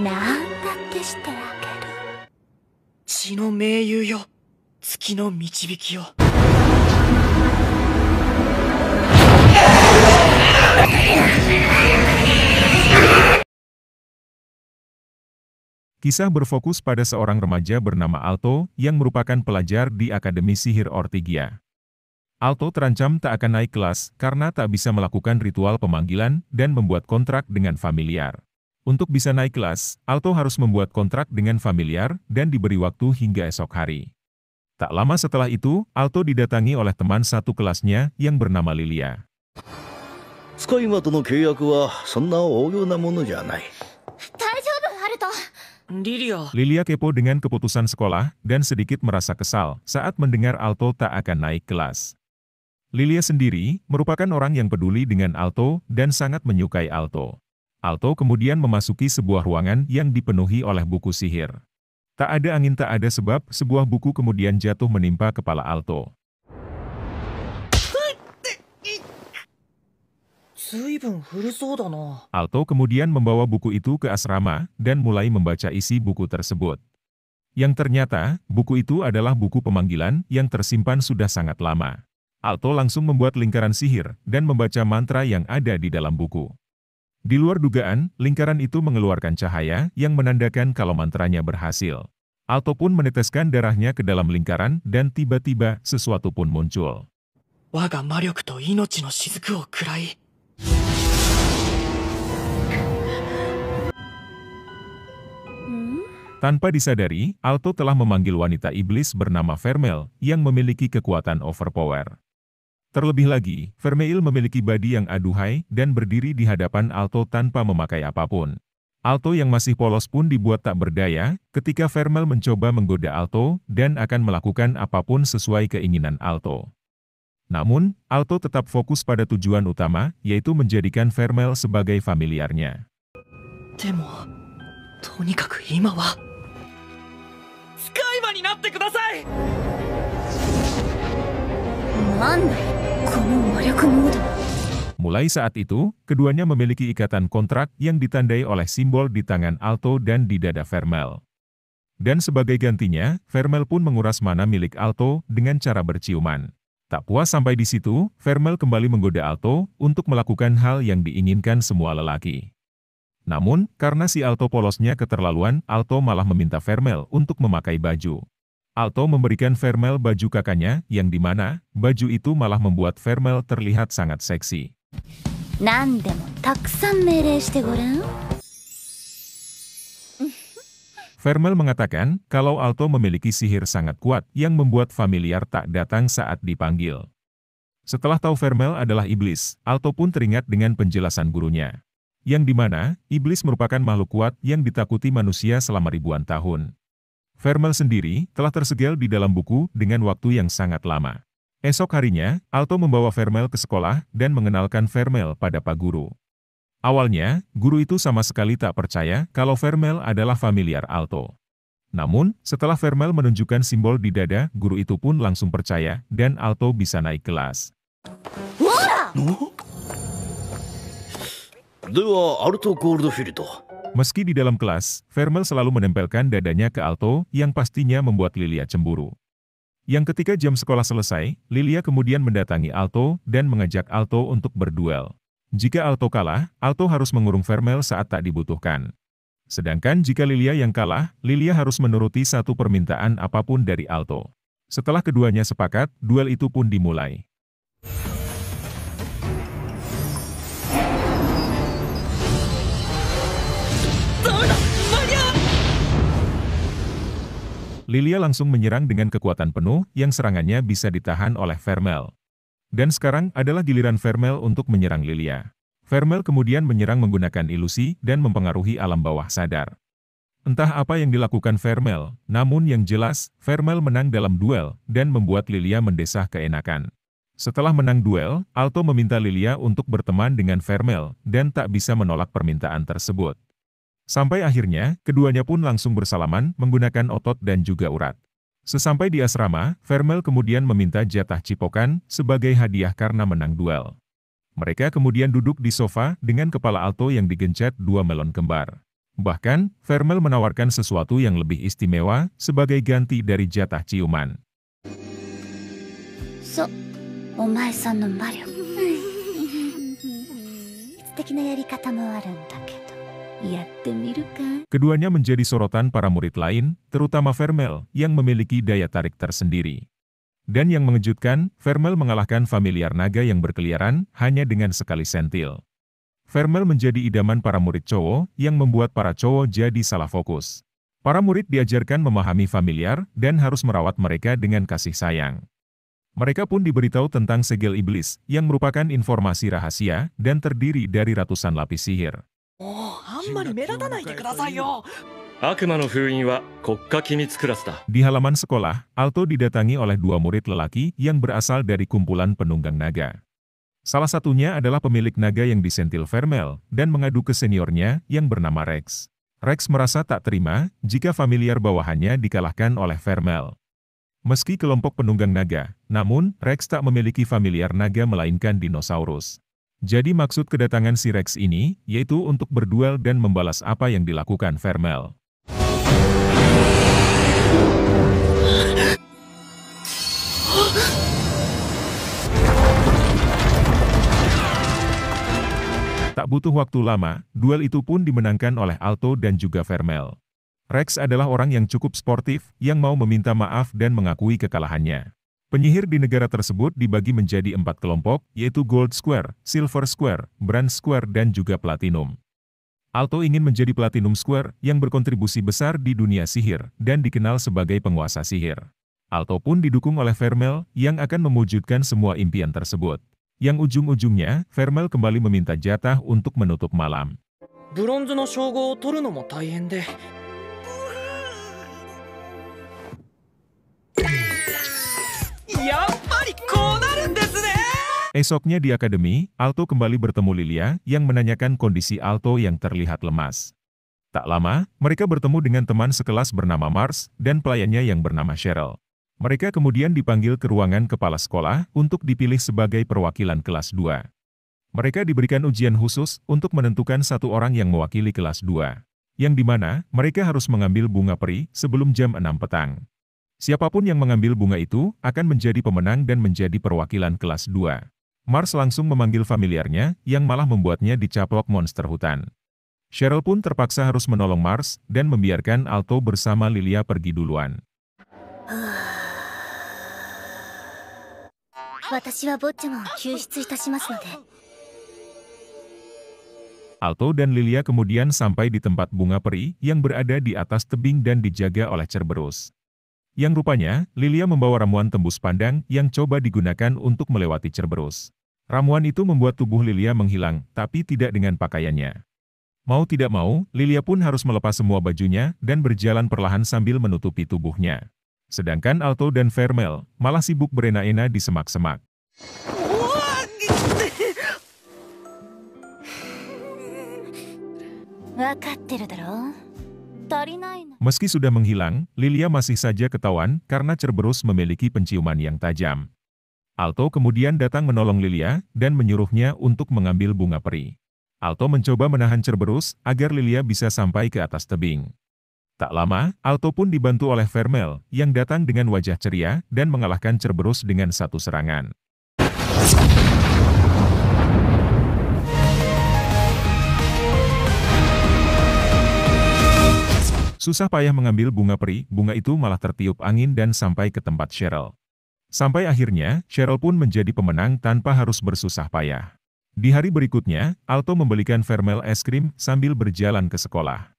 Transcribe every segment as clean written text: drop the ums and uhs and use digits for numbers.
なんだってしてあげる。血の盟友よ、月の導きよ。Kisah berfokus pada seorang remaja bernama Alto yang merupakan pelajar di Akademi Sihir Ortigia. Alto terancam tak akan naik kelas karena tak bisa melakukan ritual pemanggilan dan membuat kontrak dengan familiar. Untuk bisa naik kelas, Alto harus membuat kontrak dengan familiar dan diberi waktu hingga esok hari. Tak lama setelah itu, Alto didatangi oleh teman satu kelasnya yang bernama Lilia. 使い魔との契約はそんな大量なものじゃない。大丈夫、ハルト。リリア。Lilia kepo dengan keputusan sekolah dan sedikit merasa kesal saat mendengar Alto tak akan naik kelas. Lilia sendiri merupakan orang yang peduli dengan Alto dan sangat menyukai Alto. Alto kemudian memasuki sebuah ruangan yang dipenuhi oleh buku sihir. Tak ada angin tak ada sebab, sebuah buku kemudian jatuh menimpa kepala Alto. 随分古そうだな。 Alto kemudian membawa buku itu ke asrama dan mulai membaca isi buku tersebut. Yang ternyata, buku itu adalah buku pemanggilan yang tersimpan sudah sangat lama. Alto langsung membuat lingkaran sihir dan membaca mantra yang ada di dalam buku. Di luar dugaan, lingkaran itu mengeluarkan cahaya yang menandakan kalau mantranya berhasil. Alto pun meneteskan darahnya ke dalam lingkaran dan tiba-tiba sesuatu pun muncul. 我が魔力と命の雫を食らい。 Tanpa disadari, Alto telah memanggil wanita iblis bernama Vermeil yang memiliki kekuatan overpower. Terlebih lagi, Vermeil memiliki badi yang aduhai dan berdiri di hadapan Alto tanpa memakai apapun. Alto yang masih polos pun dibuat tak berdaya ketika Vermeil mencoba menggoda Alto dan akan melakukan apapun sesuai keinginan Alto. Namun, Alto tetap fokus pada tujuan utama, yaitu menjadikan Vermeil sebagai familiarnya. でも、とにかく今は使い魔になってください。なんだよ、この魔力モード。 Mulai saat itu, keduanya memiliki ikatan kontrak yang ditandai oleh simbol di tangan Alto dan di dada Vermeil. Dan sebagai gantinya, Vermeil pun menguras mana milik Alto dengan cara berciuman. Tak puas sampai di situ, Vermeil kembali menggoda Alto untuk melakukan hal yang diinginkan semua lelaki. Namun, karena si Alto polosnya keterlaluan, Alto malah meminta Vermeil untuk memakai baju. Alto memberikan Vermeil baju kakaknya, yang dimana baju itu malah membuat Vermeil terlihat sangat seksi. 何でもたくさん命令してごらん。 Vermeil mengatakan kalau Alto memiliki sihir sangat kuat yang membuat familiar tak datang saat dipanggil. Setelah tahu Vermeil adalah iblis, Alto pun teringat dengan penjelasan gurunya. Yang dimana, iblis merupakan makhluk kuat yang ditakuti manusia selama ribuan tahun. Vermeil sendiri telah tersegel di dalam buku dengan waktu yang sangat lama. Esok harinya, Alto membawa Vermeil ke sekolah dan mengenalkan Vermeil pada Pak Guru. Awalnya, guru itu sama sekali tak percaya kalau Vermeil adalah familiar Alto. Namun, setelah Vermeil menunjukkan simbol di dada, guru itu pun langsung percaya dan Alto bisa naik kelas. ではアルト・ゴールドフィールド。 Meski di dalam kelas, Vermeil selalu menempelkan dadanya ke Alto yang pastinya membuat Lilia cemburu. Yang ketika jam sekolah selesai, Lilia kemudian mendatangi Alto dan mengajak Alto untuk berduel. Jika Alto kalah, Alto harus mengurung Vermeil saat tak dibutuhkan. Sedangkan jika Lilia yang kalah, Lilia harus menuruti satu permintaan apapun dari Alto. Setelah keduanya sepakat, duel itu pun dimulai. Lilia langsung menyerang dengan kekuatan penuh yang serangannya bisa ditahan oleh Vermeil. Dan sekarang adalah giliran Vermeil untuk menyerang Lilia. Vermeil kemudian menyerang menggunakan ilusi dan mempengaruhi alam bawah sadar. Entah apa yang dilakukan Vermeil, namun yang jelas, Vermeil menang dalam duel dan membuat Lilia mendesah keenakan. Setelah menang duel, Alto meminta Lilia untuk berteman dengan Vermeil dan tak bisa menolak permintaan tersebut. Sampai akhirnya, keduanya pun langsung bersalaman menggunakan otot dan juga urat. Sesampai di asrama, Vermeil kemudian meminta jatah cipokan sebagai hadiah karena menang duel. Mereka kemudian duduk di sofa dengan kepala Alto yang digencet dua melon kembar. Bahkan, Vermel menawarkan sesuatu yang lebih istimewa sebagai ganti dari jatah ciuman. お前さんの魔力素敵なやり方もあるんだけどやってみるか Keduanya menjadi sorotan para murid lain, terutama Vermel, yang memiliki daya tarik tersendiri. Dan yang mengejutkan, Vermel mengalahkan familiar naga yang berkeliaran hanya dengan sekali sentil. Vermel menjadi idaman para murid cowok yang membuat para cowok jadi salah fokus. Para murid diajarkan memahami familiar dan harus merawat mereka dengan kasih sayang. Mereka pun diberitahu tentang segel iblis yang merupakan informasi rahasia dan terdiri dari ratusan lapis sihir. あんまり目立たないでくださいよ。悪魔の封印は国家機密クラスだ。 Di halaman sekolah, Alto didatangi oleh dua murid lelaki yang berasal dari kumpulan penunggang naga. Salah satunya adalah pemilik naga yang disentil Vermel dan mengadu ke seniornya yang bernama Rex. Rex merasa tak terima jika familiar bawahannya dikalahkan oleh Vermel. Meski kelompok penunggang naga, namun Rex tak memiliki familiar naga melainkan dinosaurus. Jadi maksud kedatangan si Rex ini, yaitu untuk berduel dan membalas apa yang dilakukan Vermel. Tak butuh waktu lama, duel itu pun dimenangkan oleh Alto dan juga Vermel. Rex adalah orang yang cukup sportif, yang mau meminta maaf dan mengakui kekalahannya. Penyihir di negara tersebut dibagi menjadi 4 kelompok, yaitu Gold Square, Silver Square, Bronze Square, dan juga Platinum. Alto ingin menjadi Platinum Square yang berkontribusi besar di dunia sihir dan dikenal sebagai penguasa sihir. Alto pun didukung oleh Vermel yang akan mewujudkan semua impian tersebut. Yang ujung-ujungnya, Vermel kembali meminta jatah untuk menutup malam. ブロンズの称号を取るのも大変で。やっぱりこうなるんですね。 Esoknya di akademi, Alto kembali bertemu Lilia yang menanyakan kondisi Alto yang terlihat lemas. Tak lama, mereka bertemu dengan teman sekelas bernama Mars dan pelayannya yang bernama Cheryl. Mereka kemudian dipanggil ke ruangan kepala sekolah untuk dipilih sebagai perwakilan kelas 2. Mereka diberikan ujian khusus untuk menentukan satu orang yang mewakili kelas 2. Yang dimana mereka harus mengambil bunga peri sebelum jam 6 petang. Siapapun yang mengambil bunga itu akan menjadi pemenang dan menjadi perwakilan kelas 2. Mars langsung memanggil familiarnya yang malah membuatnya dicaplok monster hutan. Cheryl pun terpaksa harus menolong Mars dan membiarkan Alto bersama Lilia pergi duluan. 私はボッチャマを救出いたしますので Alto dan Lilia kemudian sampai di tempat bunga peri yang berada di atas tebing dan dijaga oleh Cerberus. Yang rupanya, Lilia membawa ramuan tembus pandang yang coba digunakan untuk melewati Cerberus. Ramuan itu membuat tubuh Lilia menghilang, tapi tidak dengan pakaiannya. Mau tidak mau, Lilia pun harus melepas semua bajunya dan berjalan perlahan sambil menutupi tubuhnya. Sedangkan Alto dan Vermel malah sibuk berena-ena di semak-semak. Meski sudah menghilang, Lilia masih saja ketahuan karena Cerberus memiliki penciuman yang tajam. Alto kemudian datang menolong Lilia dan menyuruhnya untuk mengambil bunga peri. Alto mencoba menahan Cerberus agar Lilia bisa sampai ke atas tebing. Tak lama, Alto pun dibantu oleh Vermel yang datang dengan wajah ceria dan mengalahkan Cerberus dengan satu serangan. Susah payah mengambil bunga peri, bunga itu malah tertiup angin dan sampai ke tempat Cheryl. Sampai akhirnya, Cheryl pun menjadi pemenang tanpa harus bersusah payah. Di hari berikutnya, Alto membelikan Vermel es krim sambil berjalan ke sekolah.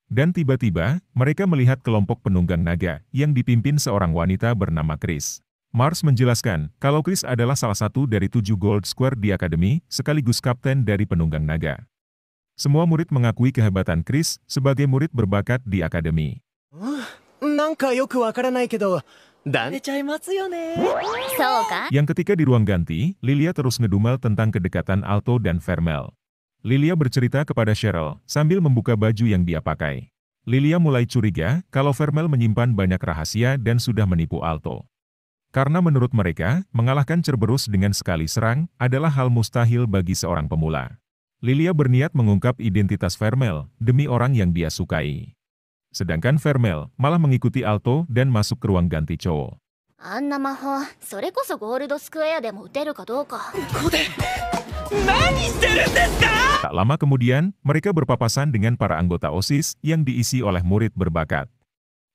Dan tiba-tiba, mereka melihat kelompok penunggang naga yang dipimpin seorang wanita bernama Chris. Mars menjelaskan kalau Chris adalah salah satu dari 7 Gold Square di akademi, sekaligus kapten dari penunggang naga. Semua murid mengakui kehebatan Chris sebagai murid berbakat di akademi. Yang ketika di ruang ganti, Lilia terus ngedumel tentang kedekatan Alto dan Vermel. Lilia bercerita kepada Cheryl sambil membuka baju yang dia pakai. Lilia mulai curiga kalau Vermel menyimpan banyak rahasia dan sudah menipu Alto. Karena menurut mereka, mengalahkan Cerberus dengan sekali serang adalah hal mustahil bagi seorang pemula. Lilia berniat mengungkap identitas Vermel demi orang yang dia sukai. Sedangkan Vermel malah mengikuti Alto dan masuk ke ruang ganti cowok. あんな魔法それこそゴールドスクエアでも打てるかどうか。ここで何してるんですか? Tak lama kemudian, mereka berpapasan dengan para anggota OSIS yang diisi oleh murid berbakat.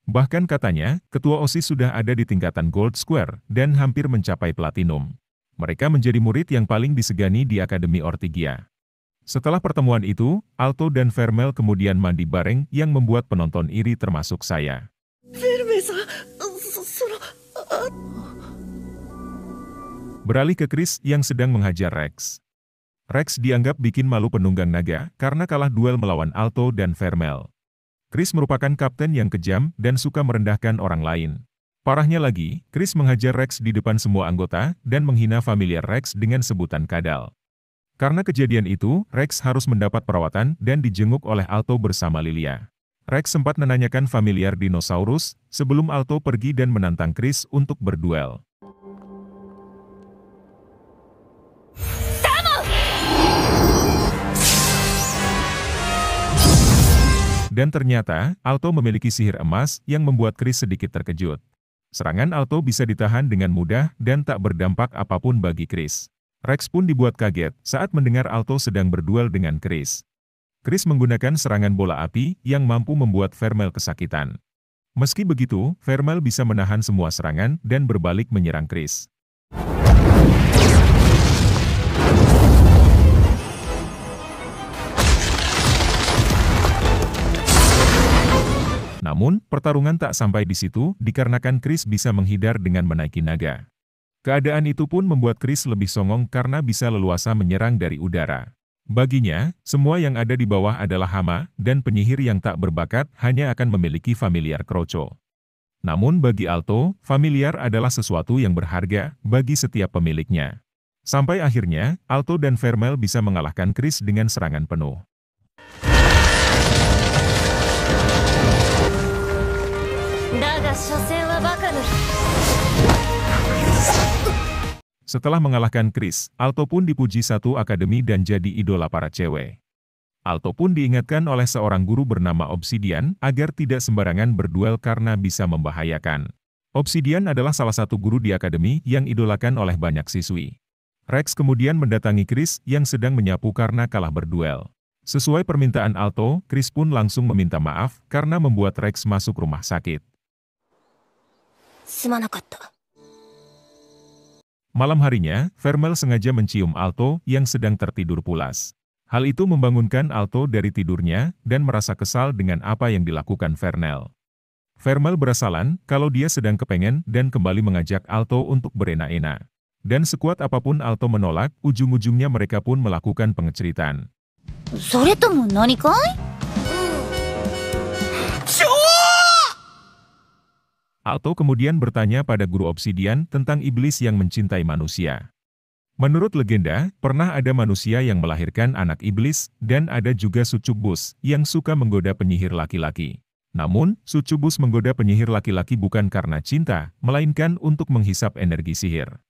Bahkan katanya, ketua OSIS sudah ada di tingkatan Gold Square dan hampir mencapai Platinum. Mereka menjadi murid yang paling disegani di Akademi Ortigia. Setelah pertemuan itu, Alto dan Vermel kemudian mandi bareng yang membuat penonton iri termasuk saya. フェルメさん、その、 Beralih ke Chris yang sedang menghajar Rex. Rex dianggap bikin malu penunggang naga karena kalah duel melawan Alto dan Vermel. Chris merupakan kapten yang kejam dan suka merendahkan orang lain. Parahnya lagi, Chris menghajar Rex di depan semua anggota dan menghina familiar Rex dengan sebutan kadal. Karena kejadian itu, Rex harus mendapat perawatan dan dijenguk oleh Alto bersama Lilia. Rex sempat menanyakan familiar dinosaurus sebelum Alto pergi dan menantang Chris untuk berduel. Dan ternyata, Alto memiliki sihir emas yang membuat Chris sedikit terkejut. Serangan Alto bisa ditahan dengan mudah dan tak berdampak apapun bagi Chris. Rex pun dibuat kaget saat mendengar Alto sedang berduel dengan Chris. Chris menggunakan serangan bola api yang mampu membuat Vermel kesakitan. Meski begitu, Vermel bisa menahan semua serangan dan berbalik menyerang Chris. Namun, pertarungan tak sampai di situ dikarenakan Chris bisa menghindar dengan menaiki naga. Keadaan itu pun membuat Chris lebih songong karena bisa leluasa menyerang dari udara. Baginya, semua yang ada di bawah adalah hama, dan penyihir yang tak berbakat hanya akan memiliki familiar kroco. Namun bagi Alto, familiar adalah sesuatu yang berharga bagi setiap pemiliknya. Sampai akhirnya, Alto dan Vermel bisa mengalahkan Chris dengan serangan penuh. Setelah mengalahkan Chris, Alto pun dipuji satu akademi dan jadi idola para cewek. Alto pun diingatkan oleh seorang guru bernama Obsidian agar tidak sembarangan berduel karena bisa membahayakan. Obsidian adalah salah satu guru di akademi yang idolakan oleh banyak siswi. Rex kemudian mendatangi Chris yang sedang menyapu karena kalah berduel. Sesuai permintaan Alto, Chris pun langsung meminta maaf karena membuat Rex masuk rumah sakit. Malam harinya, Vermel sengaja mencium Alto yang sedang tertidur pulas. Hal itu membangunkan Alto dari tidurnya dan merasa kesal dengan apa yang dilakukan Vermel. Vermel berasalan kalau dia sedang kepengen dan kembali mengajak Alto untuk berenak-enak. Dan sekuat apapun Alto menolak, ujung-ujungnya mereka pun melakukan pengeceritan. Alto kemudian bertanya pada guru Obsidian tentang iblis yang mencintai manusia. Menurut legenda, pernah ada manusia yang melahirkan anak iblis, dan ada juga succubus yang suka menggoda penyihir laki-laki. Namun, succubus menggoda penyihir laki-laki bukan karena cinta, melainkan untuk menghisap energi sihir.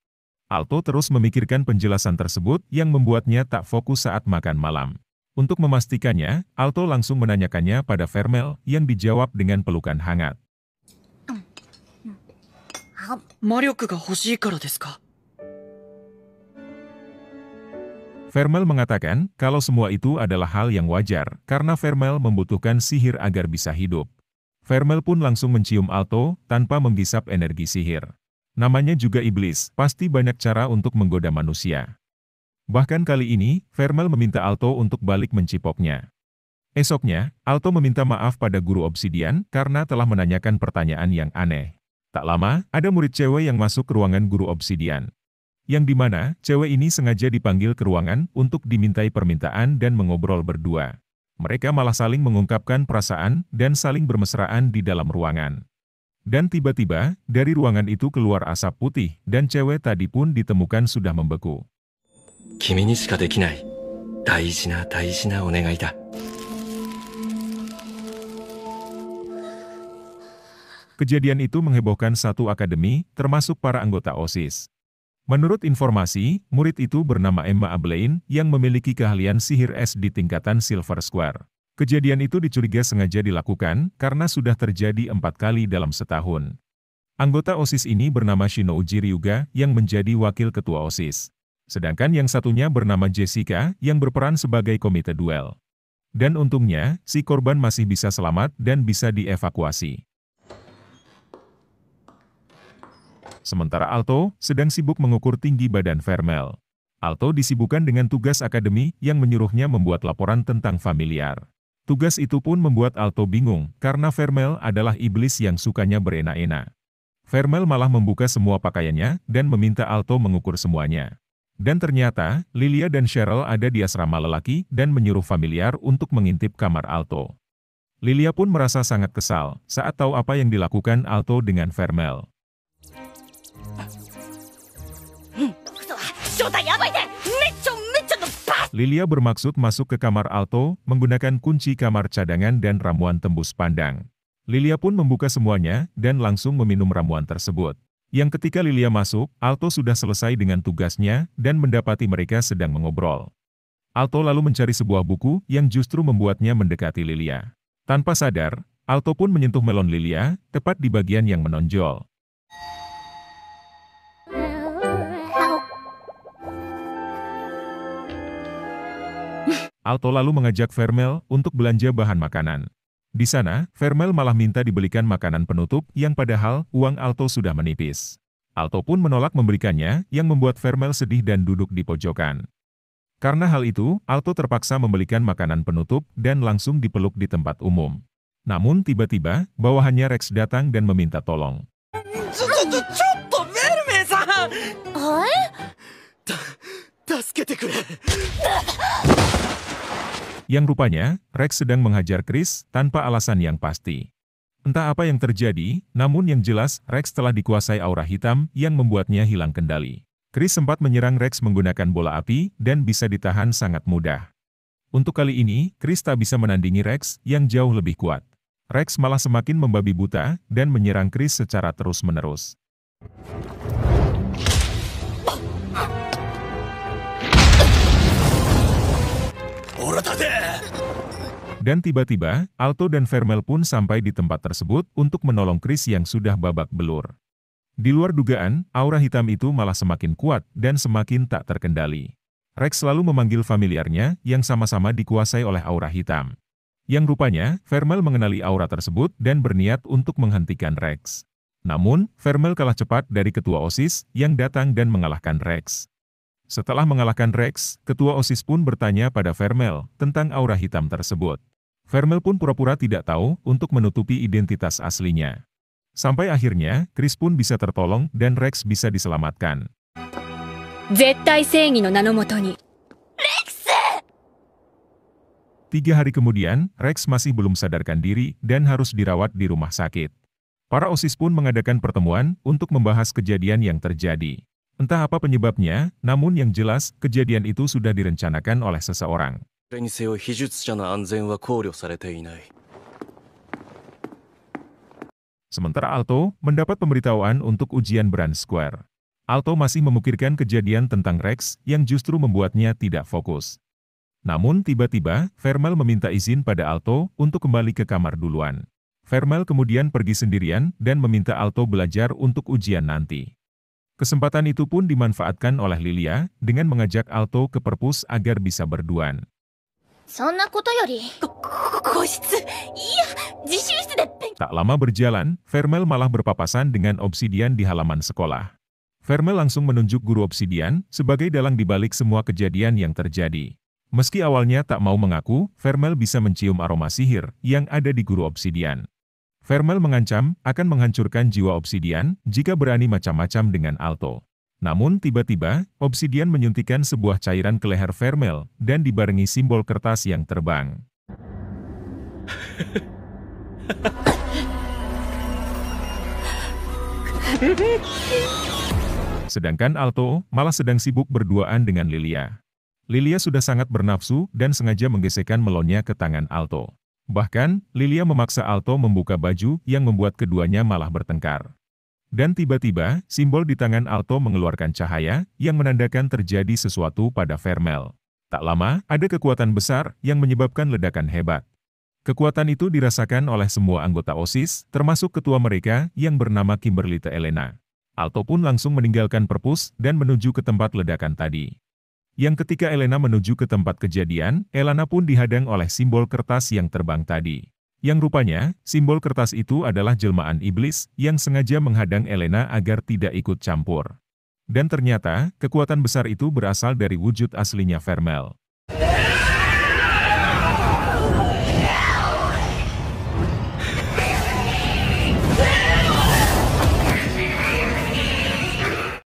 Alto terus memikirkan penjelasan tersebut yang membuatnya tak fokus saat makan malam. Untuk memastikannya, Alto langsung menanyakannya pada Vermel yang dijawab dengan pelukan hangat. 魔力が欲しいからですか? Vermel mengatakan kalau semua itu adalah hal yang wajar karena Vermel membutuhkan sihir agar bisa hidup. Vermel pun langsung mencium Alto tanpa menghisap energi sihir. Namanya juga iblis, pasti banyak cara untuk menggoda manusia. Bahkan kali ini, Vermel meminta Alto untuk balik mencipoknya. Esoknya, Alto meminta maaf pada guru Obsidian karena telah menanyakan pertanyaan yang aneh. Tak lama, ada murid cewek yang masuk ke ruangan guru Obsidian. Yang dimana, cewek ini sengaja dipanggil ke ruangan untuk dimintai permintaan dan mengobrol berdua. Mereka malah saling mengungkapkan perasaan dan saling bermesraan di dalam ruangan. Dan tiba-tiba, dari ruangan itu keluar asap putih, dan cewek tadi pun ditemukan sudah membeku. 君にしかできない大事な大事なお願いだ. Kejadian itu menghebohkan satu akademi, termasuk para anggota OSIS. Menurut informasi, murid itu bernama Emma Ablain yang memiliki keahlian sihir es di tingkatan Silver Square. Kejadian itu dicurigai sengaja dilakukan karena sudah terjadi 4 kali dalam setahun. Anggota OSIS ini bernama Shinouji Ryuga yang menjadi wakil ketua OSIS. Sedangkan yang satunya bernama Jessica yang berperan sebagai komite duel. Dan untungnya, si korban masih bisa selamat dan bisa dievakuasi. Sementara Alto sedang sibuk mengukur tinggi badan Vermel. Alto disibukkan dengan tugas akademi yang menyuruhnya membuat laporan tentang familiar. Tugas itu pun membuat Alto bingung, karena Vermel adalah iblis yang sukanya berenak-enak. Vermel malah membuka semua pakaiannya dan meminta Alto mengukur semuanya. Dan ternyata, Lilia dan Cheryl ada di asrama lelaki dan menyuruh familiar untuk mengintip kamar Alto. Lilia pun merasa sangat kesal saat tahu apa yang dilakukan Alto dengan Vermel. Lilia bermaksud masuk ke kamar Alto menggunakan kunci kamar cadangan dan ramuan tembus pandang. Lilia pun membuka semuanya dan langsung meminum ramuan tersebut. Yang ketika Lilia masuk, Alto sudah selesai dengan tugasnya dan mendapati mereka sedang mengobrol. Alto lalu mencari sebuah buku yang justru membuatnya mendekati Lilia. Tanpa sadar, Alto pun menyentuh melon Lilia, tepat di bagian yang menonjol. Alto lalu mengajak Vermel untuk belanja bahan makanan. Di sana, Vermel malah minta dibelikan makanan penutup yang padahal uang Alto sudah menipis. Alto pun menolak memberikannya yang membuat Vermel sedih dan duduk di pojokan. Karena hal itu, Alto terpaksa membelikan makanan penutup dan langsung dipeluk di tempat umum. Namun tiba-tiba, bawahannya Rex datang dan meminta tolong. Yang rupanya, Rex sedang menghajar Chris tanpa alasan yang pasti. Entah apa yang terjadi, namun yang jelas Rex telah dikuasai aura hitam yang membuatnya hilang kendali. Chris sempat menyerang Rex menggunakan bola api dan bisa ditahan sangat mudah. Untuk kali ini, Chris tak bisa menandingi Rex yang jauh lebih kuat. Rex malah semakin membabi buta dan menyerang Chris secara terus-menerus. Dan tiba-tiba, Alto dan Vermel pun sampai di tempat tersebut untuk menolong Chris yang sudah babak belur. Di luar dugaan, aura hitam itu malah semakin kuat dan semakin tak terkendali. Rex selalu memanggil familiarnya yang sama-sama dikuasai oleh aura hitam. Yang rupanya, Vermel mengenali aura tersebut dan berniat untuk menghentikan Rex. Namun, Vermel kalah cepat dari ketua OSIS yang datang dan mengalahkan Rex. Setelah mengalahkan Rex, ketua OSIS pun bertanya pada Vermel tentang aura hitam tersebut. Vermel pun pura-pura tidak tahu untuk menutupi identitas aslinya. Sampai akhirnya, Chris pun bisa tertolong dan Rex bisa diselamatkan. 絶対正義の名のもとに。 3 hari kemudian, Rex masih belum sadarkan diri dan harus dirawat di rumah sakit. Para OSIS pun mengadakan pertemuan untuk membahas kejadian yang terjadi. Entah apa penyebabnya, namun yang jelas, kejadian itu sudah direncanakan oleh seseorang. Sementara Alto mendapat pemberitahuan untuk ujian Brand Square. Alto masih memikirkan kejadian tentang Rex yang justru membuatnya tidak fokus. Namun tiba-tiba, Vermel meminta izin pada Alto untuk kembali ke kamar duluan. Vermel kemudian pergi sendirian dan meminta Alto belajar untuk ujian nanti. Kesempatan itu pun dimanfaatkan oleh Lilia dengan mengajak Alto ke perpus agar bisa berduaan. Tak lama berjalan, Vermel malah berpapasan dengan Obsidian di halaman sekolah. Vermel langsung menunjuk guru Obsidian sebagai dalang di balik semua kejadian yang terjadi. Meski awalnya tak mau mengaku, Vermel bisa mencium aroma sihir yang ada di guru Obsidian. Vermel mengancam akan menghancurkan jiwa Obsidian jika berani macam-macam dengan Alto. Namun tiba-tiba, Obsidian menyuntikkan sebuah cairan ke leher Vermel dan dibarengi simbol kertas yang terbang. Sedangkan Alto malah sedang sibuk berduaan dengan Lilia. Lilia sudah sangat bernafsu dan sengaja menggesekkan melonnya ke tangan Alto. Bahkan, Lilia memaksa Alto membuka baju yang membuat keduanya malah bertengkar. Dan tiba-tiba, simbol di tangan Alto mengeluarkan cahaya yang menandakan terjadi sesuatu pada Vermel. Tak lama, ada kekuatan besar yang menyebabkan ledakan hebat. Kekuatan itu dirasakan oleh semua anggota OSIS, termasuk ketua mereka yang bernama Kimberly Elena. Alto pun langsung meninggalkan perpus dan menuju ke tempat ledakan tadi. Yang ketika Elena menuju ke tempat kejadian, Elena pun dihadang oleh simbol kertas yang terbang tadi. Yang rupanya, simbol kertas itu adalah jelmaan iblis yang sengaja menghadang Elena agar tidak ikut campur. Dan ternyata, kekuatan besar itu berasal dari wujud aslinya Vermel.